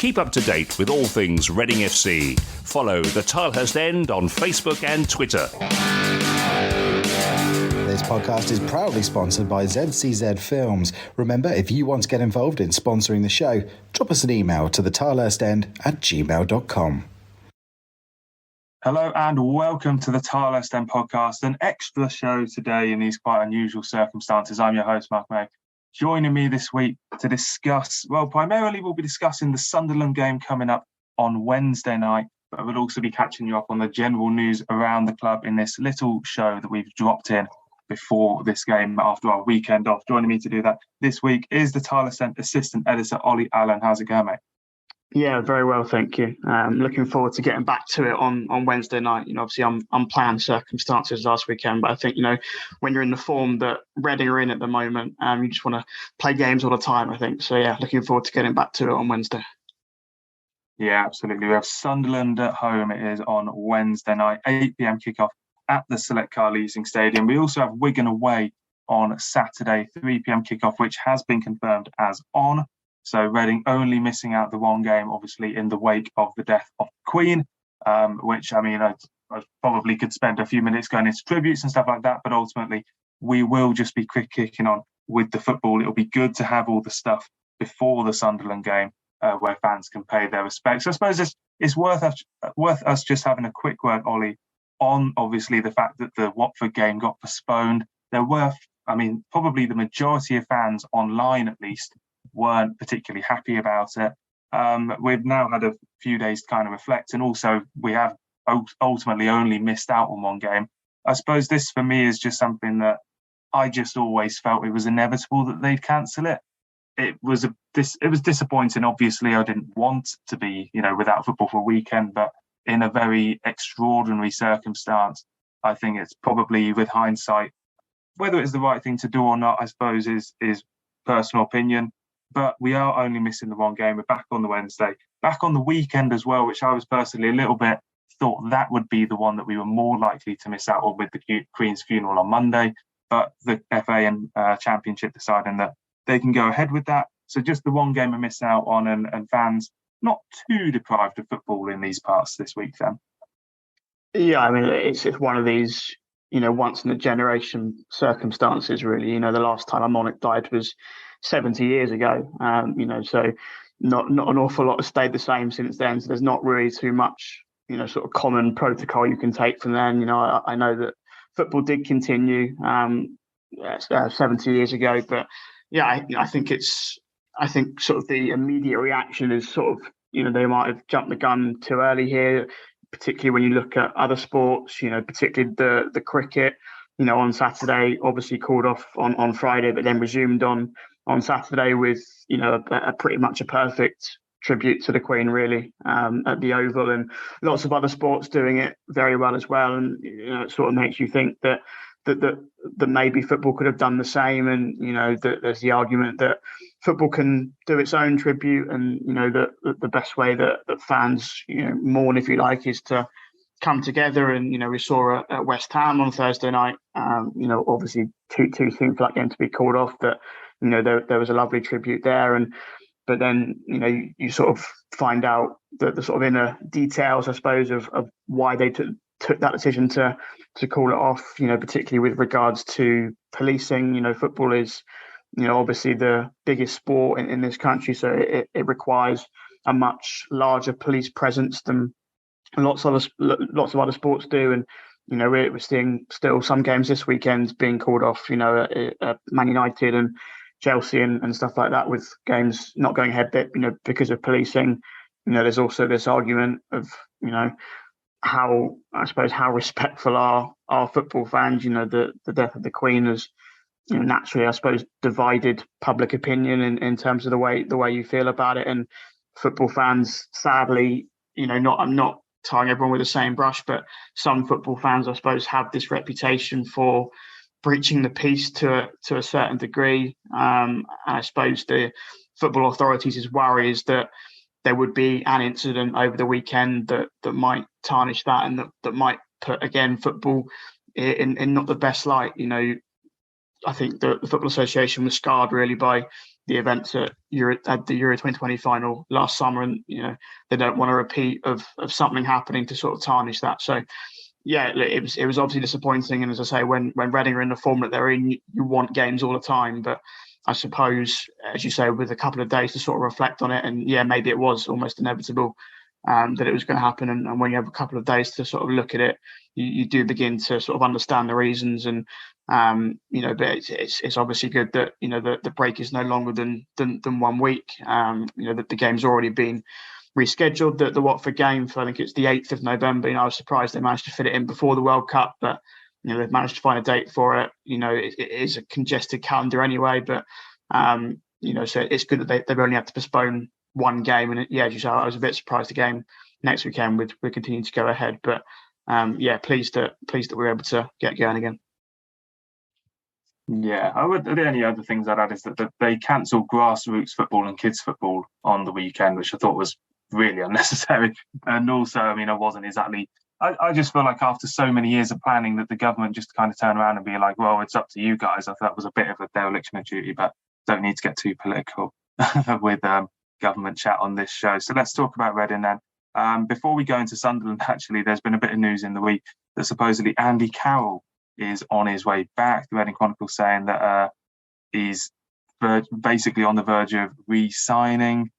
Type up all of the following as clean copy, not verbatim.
Keep up to date with all things Reading FC. Follow the Tilehurst End on Facebook and Twitter. This podcast is proudly sponsored by ZCZ Films. Remember, if you want to get involved in sponsoring the show, drop us an email to thetilehurstend@gmail.com. Hello and welcome to the Tilehurst End podcast, an extra show today in these quite unusual circumstances. I'm your host, Marc. Joining me this week to discuss, primarily we'll be discussing the Sunderland game coming up on Wednesday night, but we'll also be catching you up on the general news around the club in this little show that we've dropped in before this game after our weekend off. Joining me to do that this week is the Tilehurst End assistant editor, Olly Allen. How's it going, mate? Yeah, very well, thank you. Looking forward to getting back to it on Wednesday night. Obviously unplanned circumstances last weekend, but I think, when you're in the form that Reading are in at the moment, you just want to play games all the time, I think. So, yeah, looking forward to getting back to it on Wednesday. Yeah, absolutely. We have Sunderland at home. It is on Wednesday night, 8 p.m. kickoff at the Select Car Leasing Stadium. We also have Wigan away on Saturday, 3 p.m. kickoff, which has been confirmed as on. So Reading only missing out the one game, obviously, in the wake of the death of the Queen, which, I probably could spend a few minutes going into tributes and stuff like that. But ultimately, we will just be kicking on with the football. It'll be good to have all the stuff before the Sunderland game where fans can pay their respects. So I suppose it's worth us just having a quick word, Ollie, on obviously the fact that the Watford game got postponed. There were, probably the majority of fans online at least weren't particularly happy about it. We've now had a few days to kind of reflect, and also we have ultimately only missed out on one game. I suppose this for me is just something that I just always felt it was inevitable that they'd cancel it. It was disappointing. Obviously, I didn't want to be, without football for a weekend, but in a very extraordinary circumstance, I think it's probably, with hindsight, whether it's the right thing to do or not, I suppose is personal opinion. But we are only missing the one game. We're back on the Wednesday, back on the weekend as well, which I was personally a little bit thought that would be the one that we were more likely to miss out on with the Queen's funeral on Monday. But the FA and Championship deciding that they can go ahead with that. So just the one game we missed out on, and fans not too deprived of football in these parts this week then. Yeah, it's one of these, once in a generation circumstances, really. The last time a monarch died was 70 years ago. So not an awful lot has stayed the same since then. So there's not really too much, sort of common protocol you can take from then. I know that football did continue 70 years ago, but yeah, I think sort of the immediate reaction is sort of, they might have jumped the gun too early here, particularly when you look at other sports, particularly the cricket, on Saturday, obviously called off on Friday, but then resumed on Saturday with, a pretty much a perfect tribute to the Queen, really, at the Oval, and lots of other sports doing it very well as well. And, it sort of makes you think that maybe football could have done the same. And, that there's the argument that football can do its own tribute, and, that the best way that fans, mourn, if you like, is to come together. And, we saw at West Ham on Thursday night, obviously too soon for that game to be called off, that, there was a lovely tribute there. But then, you sort of find out the sort of inner details, I suppose, of why they took that decision to call it off, particularly with regards to policing. Football is, obviously the biggest sport in this country, so it requires a much larger police presence than lots of other sports do. And, we're seeing still some games this weekend being called off, Man United and Chelsea and stuff like that, with games not going ahead, because of policing. There's also this argument of, how respectful are football fans. The death of the Queen has, naturally, I suppose, divided public opinion in terms of the way you feel about it. And football fans, sadly, I'm not tying everyone with the same brush, but some football fans, I suppose, have this reputation for breaching the peace to a certain degree. And I suppose the football authorities' worry is that there would be an incident over the weekend that might tarnish that, and that might put, again, football in not the best light. I think the Football Association was scarred really by the events at the Euro 2020 final last summer, and they don't want a repeat of something happening to sort of tarnish that. So yeah, it was obviously disappointing. And as I say, when Reading are in the form that they're in, you want games all the time. But I suppose, as you say, with a couple of days to sort of reflect on it, and yeah, maybe it was almost inevitable that it was going to happen. And when you have a couple of days to sort of look at it, you do begin to sort of understand the reasons. And but it's obviously good that the break is no longer than 1 week. That the game's already been rescheduled. The Watford game for, I think it's the 8th of November. I was surprised they managed to fit it in before the World Cup, but they've managed to find a date for it. It is a congested calendar anyway, but so it's good that they've only had to postpone one game. And yeah, as you say, I was a bit surprised the game next weekend would continue to go ahead, but pleased that we're able to get going again. Yeah, the only other things I'd add is that they cancelled grassroots football and kids football on the weekend, which I thought was really unnecessary. And also, I wasn't exactly. I just feel like after so many years of planning that the government just kind of turn around and be like, well, it's up to you guys. I thought that was a bit of a dereliction of duty, but don't need to get too political with government chat on this show. So let's talk about Reading then. Before we go into Sunderland, actually, there's been a bit of news in the week that supposedly Andy Carroll is on his way back. The Reading Chronicle saying that he's basically on the verge of re-signing.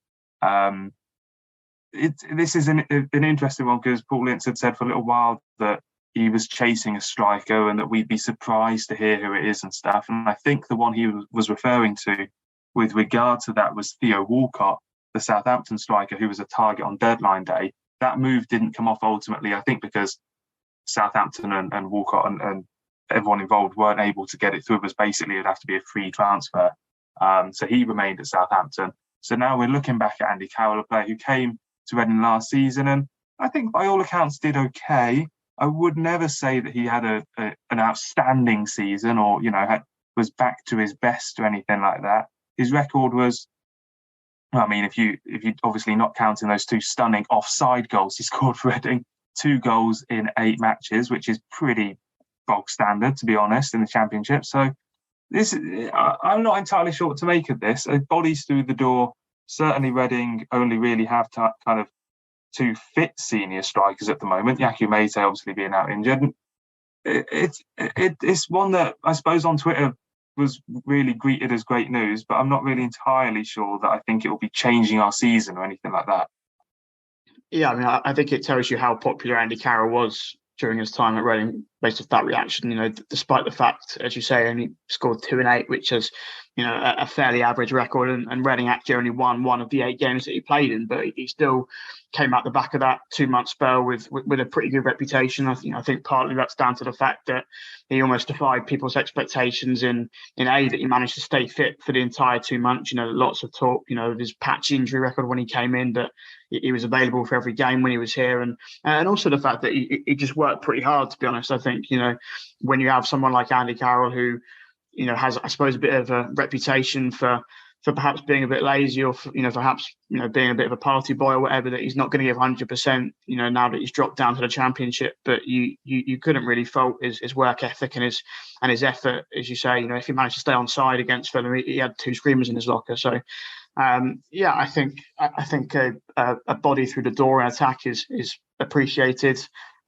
This is an interesting one because Paul Ince had said for a little while that he was chasing a striker and that we'd be surprised to hear who it is and stuff. And I think the one he was referring to with regard to that was Theo Walcott, the Southampton striker who was a target on deadline day. That move didn't come off ultimately, I think, because Southampton and Walcott and everyone involved weren't able to get it through. It was basically it'd have to be a free transfer. So he remained at Southampton. So now we're looking back at Andy Carroll, a player who came to Reading last season, and I think by all accounts did okay. I would never say that he had an outstanding season or was back to his best or anything like that. His record was, if you obviously not counting those 2 stunning offside goals he scored for Reading, 2 goals in 8 matches, which is pretty bog standard, to be honest, in the Championship. So I'm not entirely sure what to make of this. Bodies through the door. Certainly Reading only really have kind of 2 fit senior strikers at the moment, Yaku Mate obviously being out injured. It's one that I suppose on Twitter was really greeted as great news, but I'm not really entirely sure that I think it will be changing our season or anything like that. Yeah, I think it tells you how popular Andy Carroll was during his time at Reading based off that reaction. Despite the fact, as you say, only scored 2 in 8, which is a fairly average record, and Reading actually only won 1 of the 8 games that he played in, but he still came out the back of that 2-month spell with a pretty good reputation. I think partly that's down to the fact that he almost defied people's expectations in that he managed to stay fit for the entire 2 months. Lots of talk, of his patch injury record when he came in, but he was available for every game when he was here, and also the fact that he just worked pretty hard, to be honest. I think, when you have someone like Andy Carroll who, has, I suppose, a bit of a reputation for perhaps being a bit lazy or, perhaps, being a bit of a party boy or whatever, that he's not going to give 100%, now that he's dropped down to the Championship. But you couldn't really fault his work ethic and his effort, as you say. If he managed to stay on side against Fulham, he had 2 screamers in his locker. So, I think a body through the door in attack is appreciated.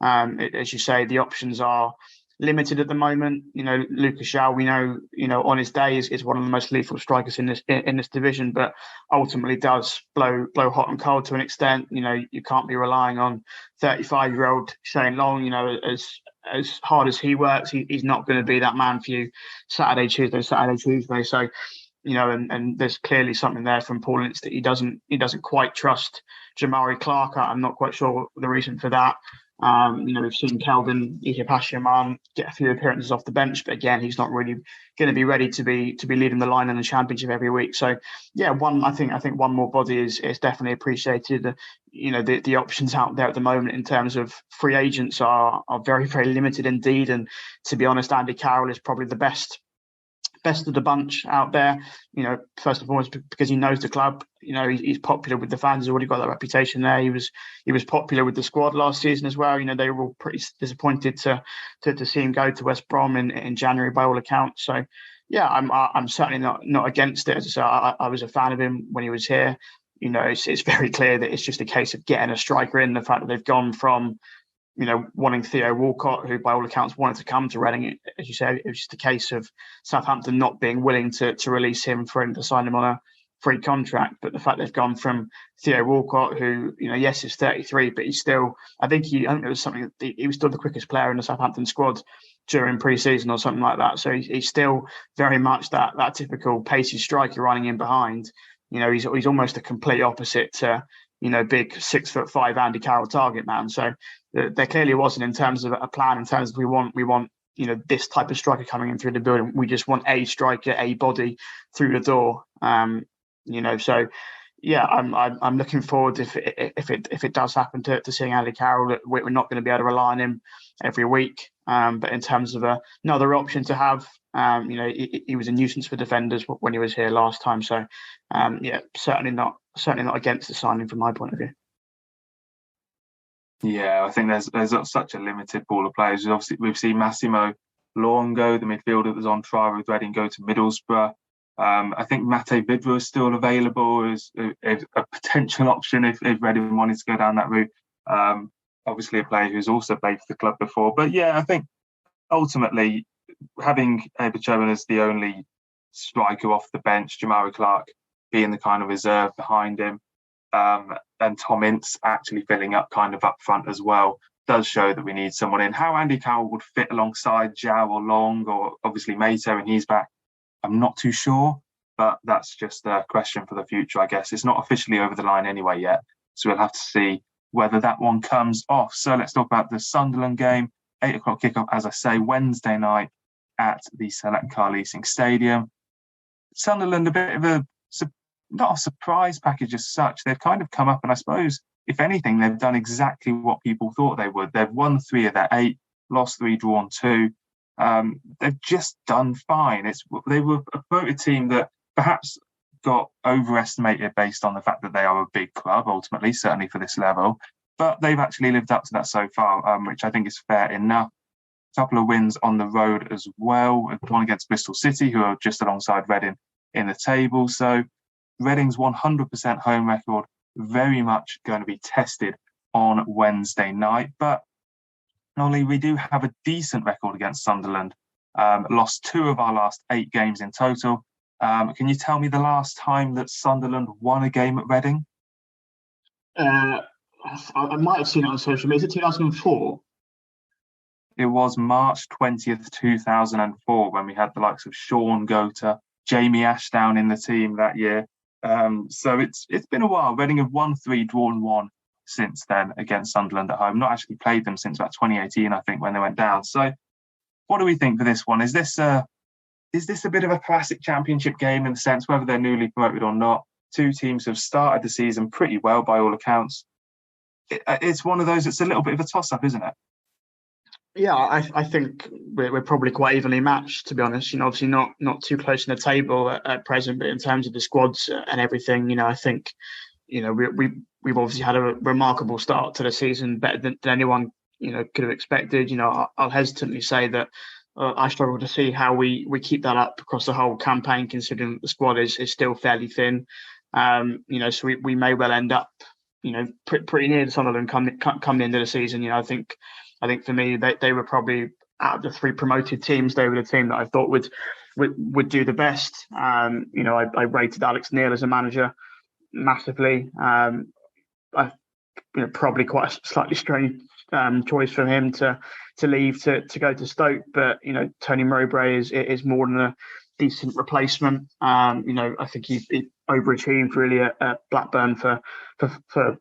As you say, the options are limited at the moment. Lucas Shaw, we know, on his day is one of the most lethal strikers in this division, but ultimately does blow hot and cold to an extent. You can't be relying on 35-year-old Shane Long. As hard as he works, he's not going to be that man for you Saturday, Tuesday. So, and there's clearly something there from Paul Ince that he doesn't quite trust Jamari Clark. I'm not quite sure the reason for that. We've seen Kelvin Ihapashiaman get a few appearances off the bench, but again, he's not really going to be ready to be leading the line in the Championship every week. So, yeah, I think one more body is definitely appreciated. The options out there at the moment in terms of free agents are very, very limited indeed. And to be honest, Andy Carroll is probably the best of the bunch out there, first and foremost because he knows the club. He's popular with the fans. He's already got that reputation there. He was popular with the squad last season as well. They were all pretty disappointed to see him go to West Brom in January by all accounts. So Yeah, I'm certainly not against it. As I say, I was a fan of him when he was here. It's very clear that it's just a case of getting a striker in. The fact that they've gone from, wanting Theo Walcott, who by all accounts wanted to come to Reading, as you said, it was just a case of Southampton not being willing to release him for him to sign him on a free contract. But the fact they've gone from Theo Walcott, who, yes, is 33, but he's still, I think there was something, he was still the quickest player in the Southampton squad during pre-season or something like that. So he's still very much that typical pacey striker running in behind. He's almost a complete opposite to, big 6'5" Andy Carroll target man. So there clearly wasn't, in terms of a plan, in terms of we want this type of striker coming in through the building. We just want a striker, a body through the door. So yeah, I'm looking forward, if it does happen, to seeing Andy Carroll. That we're not going to be able to rely on him every week. But in terms of another option to have, he was a nuisance for defenders when he was here last time. So certainly not against the signing from my point of view. Yeah, I think there's such a limited pool of players. Obviously, we've seen Massimo Luongo, the midfielder that was on trial with Reading, go to Middlesbrough. I think Mate Vidra is still available as a potential option if Reading wanted to go down that route. Obviously, a player who's also played for the club before. But yeah, I think ultimately having Eberchowen as the only striker off the bench, Jamari Clark being the kind of reserve behind him, and Tom Ince actually filling up kind of up front as well, does show that we need someone in. How Andy Carroll would fit alongside Zhao or Long, or obviously Mato when he's back, I'm not too sure, but that's just a question for the future, I guess. It's not officially over the line anyway yet, so we'll have to see whether that one comes off. So let's talk about the Sunderland game. 8 o'clock kickoff, as I say, Wednesday night at the Select Car Leasing Stadium. Sunderland, a bit of not a surprise package as such. They've kind of come up, and I suppose, if anything, they've done exactly what people thought they would. They've won 3 of their 8, lost 3, drawn 2. They've just done fine. They were a voted team that perhaps got overestimated based on the fact that they are a big club, ultimately, certainly for this level. But they've actually lived up to that so far, which I think is fair enough. A couple of wins on the road as well. One against Bristol City, who are just alongside Reading in the table. So Reading's 100% home record very much going to be tested on Wednesday night. But Ollie, we do have a decent record against Sunderland. Lost 2 of our last 8 games in total. Can you tell me the last time that Sunderland won a game at Reading? I might have seen it on social media. Is it 2004? It was March 20th, 2004, when we had the likes of Sean Gota, Jamie Ashdown in the team that year. So it's been a while. Reading have won 3, drawn 1 since then against Sunderland at home. Not actually played them since about 2018, I think, when they went down. So what do we think for this one? Is this a bit of a classic championship game in the sense, whether they're newly promoted or not? 2 teams have started the season pretty well by all accounts. It's one of those, it's a little bit of a toss-up, isn't it? Yeah, I think we're probably quite evenly matched, to be honest. Obviously not too close in the table at present, but in terms of the squads and everything, I think, we've obviously had a remarkable start to the season, better than anyone, could have expected. I'll hesitantly say that I struggle to see how we keep that up across the whole campaign, considering that the squad is still fairly thin. So we may well end up, pretty near Sunderland coming into the season. I think for me, they were probably, out of the 3 promoted teams, they were the team that I thought would do the best. I rated Alex Neil as a manager massively. Probably quite a slightly strange choice from him to leave to go to Stoke, but Tony Mowbray is more than a decent replacement. I think he overachieved really at Blackburn for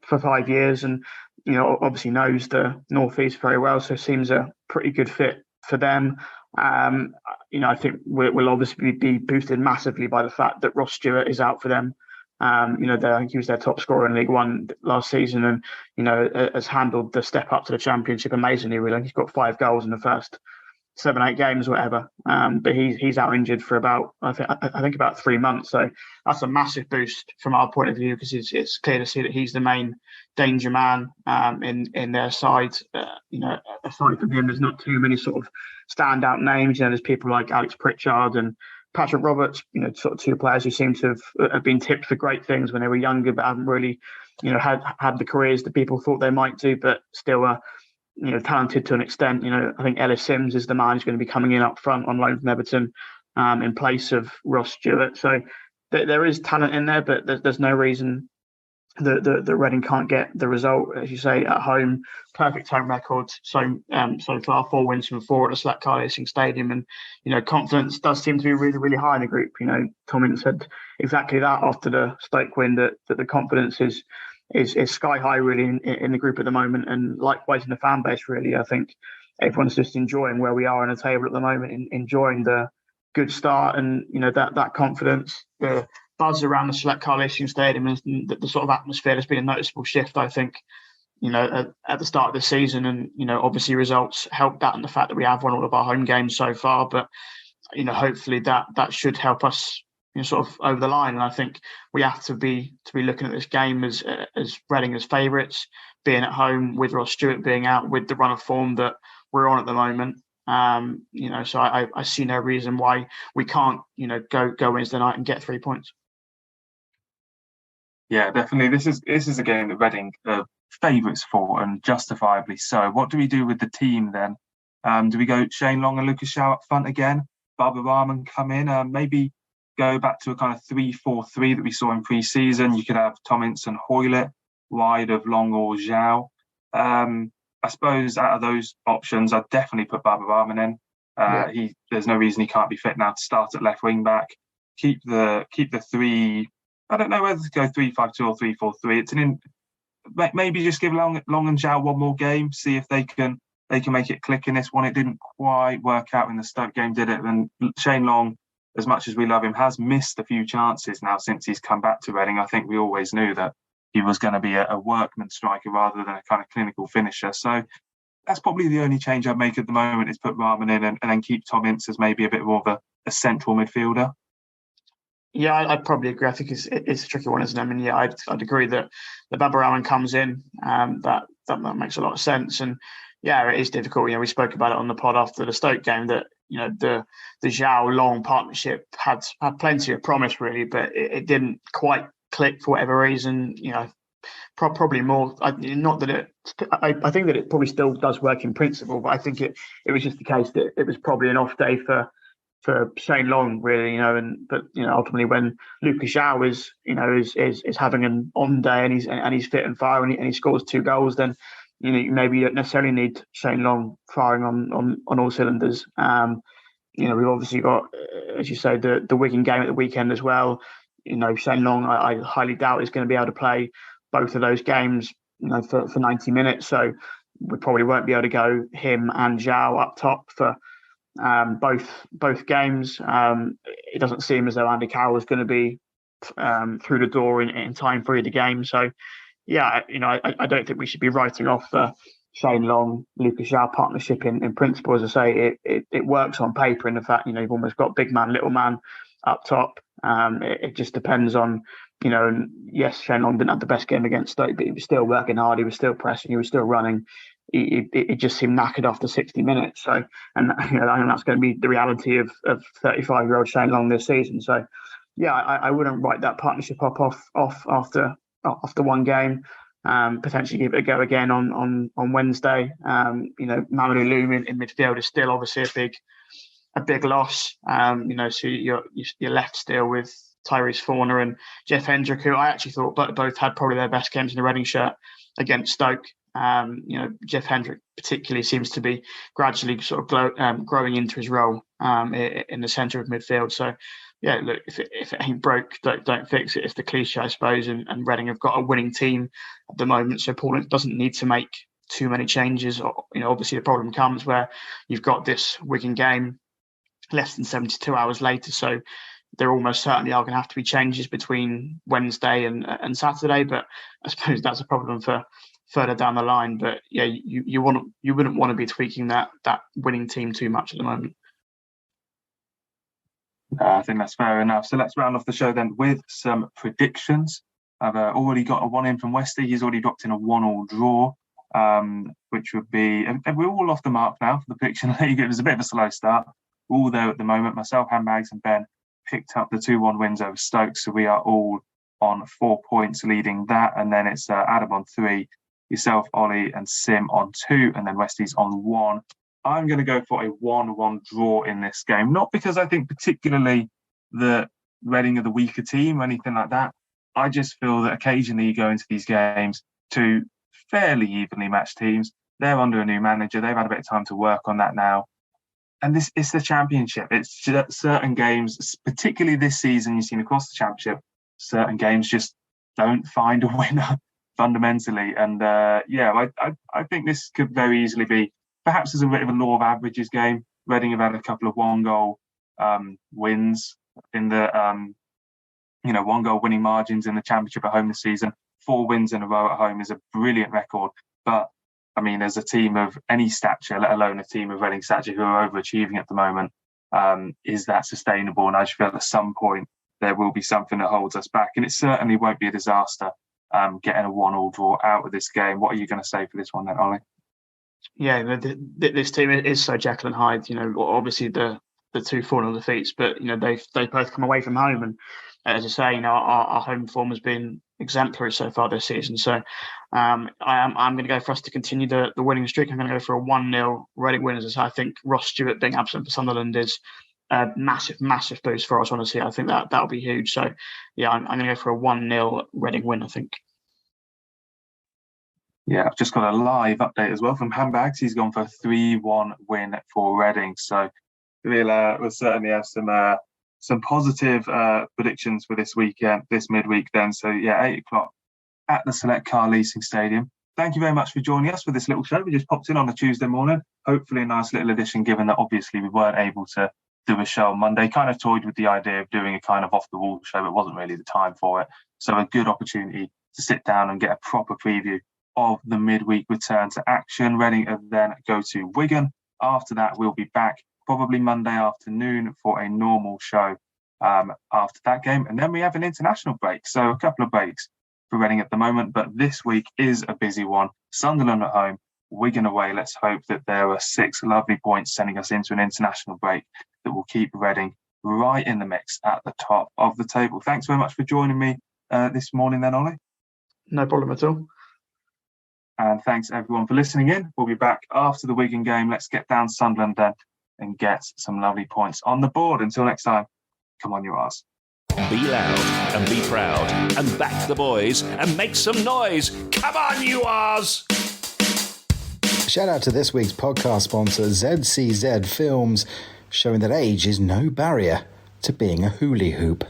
5 years, and obviously knows the North East very well, so seems a pretty good fit for them. I think we'll obviously be boosted massively by the fact that Ross Stewart is out for them. I think he was their top scorer in League One last season, and has handled the step up to the Championship amazingly. Really, he's got 5 goals in the first 7-8 games, whatever. But he's out injured for about I think about 3 months. So that's a massive boost from our point of view, because it's clear to see that he's the main danger man in their side. Aside from him, there's not too many sort of standout names. There's people like Alex Pritchard and Patrick Roberts, sort of two players who seem to have been tipped for great things when they were younger, but haven't really, had the careers that people thought they might do, but still are, talented to an extent. I think Ellis Sims is the man who's going to be coming in up front on loan from Everton, in place of Ross Stewart. So there is talent in there, but there's no reason the Reading can't get the result, as you say, at home. Perfect home record so far, 4 wins from 4 at the Select Car Racing Stadium, and confidence does seem to be really, really high in the group. Tom said exactly that after the Stoke win, that the confidence is sky high really in the group at the moment, and likewise in the fan base. Really, I think everyone's just enjoying where we are on the table at the moment, enjoying the good start, and that confidence, the buzz around the Select Car Racing Stadium, and the sort of atmosphere. There's been a noticeable shift, I think, at the start of the season, and obviously results help that, and the fact that we have won all of our home games so far. But hopefully that should help us sort of over the line. And I think we have to be looking at this game as Reading as favourites, being at home with Ross Stewart being out, with the run of form that we're on at the moment. So I see no reason why we can't go Wednesday night and get 3 points. Yeah, definitely. This is a game that Reading are favourites for, and justifiably so. What do we do with the team then? Do we go Shane Long and Lucas Shaw up front again? Baba Rahman come in? Maybe go back to a kind of 3-4-3 that we saw in pre-season. You could have Tomlinson, Hoylett wide of Long or Zhao. I suppose out of those options, I'd definitely put Baba Rahman in. There's no reason he can't be fit now to start at left wing back. Keep the 3. I don't know whether to go 3-5-2 or 3-4-3. It's maybe just give Long and Zhao one more game, see if they can make it click in this one. It didn't quite work out in the Stoke game, did it? And Shane Long, as much as we love him, has missed a few chances now since he's come back to Reading. I think we always knew that he was going to be a workman striker rather than a kind of clinical finisher. So that's probably the only change I'd make at the moment, is put Rahman in and then keep Tom Ince as maybe a bit more of a central midfielder. Yeah, I'd probably agree. I think it's a tricky one, isn't it? I mean, yeah, I'd agree that the Baba Rahman comes in. That makes a lot of sense. And yeah, it is difficult. We spoke about it on the pod after the Stoke game that the Zhao Long partnership had plenty of promise really, but it didn't quite click for whatever reason. Probably more. Not that it. I think that it probably still does work in principle, but I think it was just the case that it was probably an off day for Shane Long, really, but ultimately when Lucas Zhao is having an on day and he's fit and firing and he scores 2 goals, then maybe you don't necessarily need Shane Long firing on all cylinders. We've obviously got, as you say, the Wigan game at the weekend as well. Shane Long, I highly doubt is going to be able to play both of those games, for 90 minutes. So we probably won't be able to go him and Zhao up top for both games. It doesn't seem as though Andy Carroll is going to be through the door in time for either game. So yeah, I don't think we should be writing off the Shane Long, Lucas Zhao partnership in principle. As I say, it works on paper in the fact you've almost got big man, little man up top. It just depends on and yes, Shane Long didn't have the best game against Stoke, but he was still working hard, he was still pressing, he was still running. It just seemed knackered after 60 minutes. So, and I think that's going to be the reality of 35-year-old Shane Long this season. So, yeah, I wouldn't write that partnership off after one game. Potentially give it a go again on Wednesday. Mamadou Loum in midfield is still obviously a big loss. So you're left still with Tyrese Forner and Jeff Hendrick, who I actually thought both had probably their best games in the Reading shirt against Stoke. Jeff Hendrick particularly seems to be gradually sort of growing into his role in the centre of midfield. So, yeah, look, if it ain't broke, don't fix it. It's the cliche, I suppose. And Reading have got a winning team at the moment, so Paul doesn't need to make too many changes. Obviously the problem comes where you've got this Wigan game less than 72 hours later, so there almost certainly are going to have to be changes between Wednesday and Saturday. But I suppose that's a problem for further down the line. But yeah, you wouldn't want to be tweaking that winning team too much at the moment. I think that's fair enough. So let's round off the show then with some predictions. I've already got a 1 in from Westy. He's already dropped in a 1-1 draw, which would be, and we're all off the mark now for the prediction league. It was a bit of a slow start. We're all there at the moment. Myself, Handbags and Ben picked up the 2-1 wins over Stoke, so we are all on 4 points leading that. And then it's Adam on 3, yourself, Ollie, and Sim on 2, and then Westies on 1. I'm going to go for a 1-1 draw in this game, not because I think particularly that Reading are the weaker team or anything like that. I just feel that occasionally you go into these games to fairly evenly matched teams. They're under a new manager. They've had a bit of time to work on that now. And it's the Championship. It's certain games, particularly this season, you've seen across the Championship, certain games just don't find a winner fundamentally. And I think this could very easily be, perhaps as a bit of a law of averages game. Reading have had a couple of one-goal wins in the, 1-goal winning margins in the Championship at home this season. 4 wins in a row at home is a brilliant record. But, I mean, as a team of any stature, let alone a team of Reading stature who are overachieving at the moment, is that sustainable? And I just feel at some point there will be something that holds us back. And it certainly won't be a disaster getting a 1-1 draw out of this game. What are you going to say for this one then, Ollie? Yeah, this team is so Jekyll and Hyde. Obviously the 2 4-0 defeats, but they've both come away from home, and as I say, our home form has been exemplary so far this season. So I'm going to go for us to continue the winning streak. I'm going to go for a 1-0 Reading winners. I think Ross Stewart being absent for Sunderland is a massive boost for us. Honestly, I think that'll be huge. So yeah, I'm going to go for a 1-0 Reading win, I think. Yeah, I've just got a live update as well from Handbags. He's gone for a 3-1 win for Reading. So we'll certainly have some positive predictions for this weekend, this midweek then. So yeah, 8 o'clock at the Select Car Leasing Stadium. Thank you very much for joining us for this little show. We just popped in on a Tuesday morning. Hopefully a nice little addition, given that obviously we weren't able to do a show on Monday. Kind of toyed with the idea of doing a kind of off-the-wall show, but wasn't really the time for it. So a good opportunity to sit down and get a proper preview of the midweek return to action. Reading then go to Wigan. After that, we'll be back probably Monday afternoon for a normal show after that game. And then we have an international break. So a couple of breaks for Reading at the moment. But this week is a busy one. Sunderland at home, Wigan away. Let's hope that there are 6 lovely points sending us into an international break that will keep Reading right in the mix at the top of the table. Thanks very much for joining me this morning then, Ollie. No problem at all. And thanks everyone for listening in. We'll be back after the Wigan game. Let's get down Sunderland then and get some lovely points on the board. Until next time, come on, you arse. Be loud and be proud and back the boys and make some noise. Come on, you arse! Shout out to this week's podcast sponsor, ZCZ Films, showing that age is no barrier to being a hula hoop.